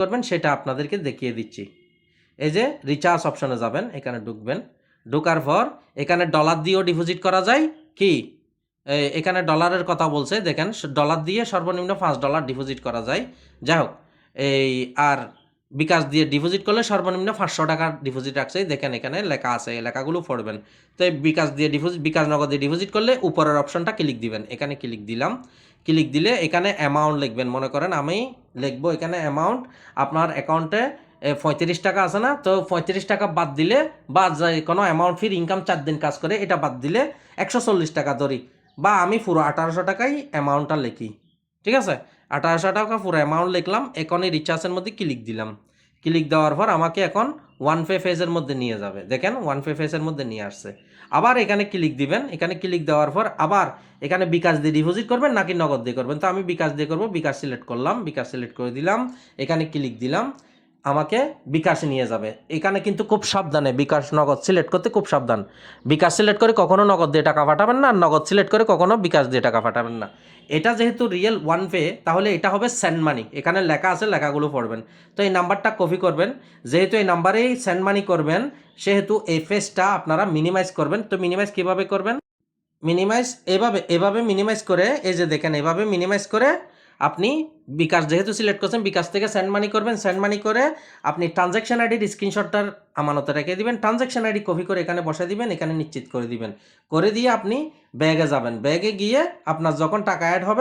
করবেন সেটা আপনাদেরকে দেখিয়ে দিচ্ছি। এই যে রিচার্জ অপশনে যাবেন, এখানে ঢুকবেন। ঢোকার পর এখানে ডলার দিয়েও ডিপোজিট করা যায়। কি এখানে ডলারের কথা বলছে, দেখেন ডলার দিয়ে সর্বনিম্ন $5 ডিপোজিট করা যায়। যাই হোক, এই আর বিকাশ দিয়ে ডিপোজিট করলে সর্বনিম্ন $500 ডিপোজিট রাখছে। দেখেন এখানে লেখা আছে, এই লেখাগুলো পড়বেন। তো এই বিকাশ দিয়ে বিকাশ নগদ দিয়ে ডিপোজিট করলে উপরের অপশনটা ক্লিক দিবেন। এখানে ক্লিক দিলাম। ক্লিক দিলে এখানে অ্যামাউন্ট লিখবেন। মনে করেন আমি লিখবো এখানে অ্যামাউন্ট, আপনার অ্যাকাউন্টে 35 টাকা আছে না, তো 35 টাকা বাদ দিলে, বা কোনো অ্যামাউন্ট ফির ইনকাম 4 দিন কাজ করে এটা বাদ দিলে 140 টাকা ধরি, বা আমি পুরো 1800 টাকাই অ্যামাউন্টটা লিখি। ঠিক আছে, 1800 টাকা পুরো অ্যামাউন্ট লিখলাম। এখনই রিচার্জের মধ্যে ক্লিক দিলাম। ক্লিক দেওয়ার পর আমাকে এখন ওয়ান পে ফেজের মধ্যে নিয়ে যাবে। দেখেন ওয়ান পে ফেজের মধ্যে নিয়ে আসছে। আবার এখানে ক্লিক দিবেন। এখানে ক্লিক দেওয়ার পর আবার এখানে বিকাশ দিয়ে ডিপোজিট করবেন নাকি নগদ দিয়ে করবেন, তো আমি বিকাশ দিয়ে করবো। বিকাশ সিলেক্ট করলাম, বিকাশ সিলেক্ট করে দিলাম। এখানে ক্লিক দিলাম, আমাকে বিকাশে নিয়ে যাবে। এখানে কিন্তু খুব সাবধানে বিকাশ নগদ সিলেক্ট করতে খুব সাবধান। বিকাশ সিলেক্ট করে কখনো নগদ দিয়ে টাকা পাঠাবেন না, নগদ সিলেক্ট করে কখনো বিকাশ দিয়ে টাকা পাঠাবেন না। এটা যেহেতু রিয়েল ওয়ান পে, তাহলে এটা হবে সেন্ড মানি। এখানে লেখা আছে, লেখাগুলো পড়বেন। তো এই নাম্বারটা কপি করবেন। যেহেতু এই নাম্বারেই সেন্ড মানি করবেন, সেহেতু এই ফেজটা আপনারা মিনিমাইজ করবেন। তো মিনিমাইজ কীভাবে করবেন? মিনিমাইজ এভাবে মিনিমাইজ করে, এই যে দেখেন এভাবে মিনিমাইজ করে আপনি বিকাশ যেহেতু সিলেক্ট করছেন, বিকাশ থেকে সেন্ড মানি করবেন। সেন্ড মানি করে আপনি ট্রানজ্যাকশন আইডির স্ক্রিনশটটার আমানতে রেখে দিবেন। ট্রানজ্যাকশন আইডি কপি করে এখানে বসে দিবেন, এখানে নিশ্চিত করে দিবেন। করে দিয়ে আপনি ব্যাগে যাবেন। ব্যাগে গিয়ে আপনার যখন টাকা অ্যাড হবে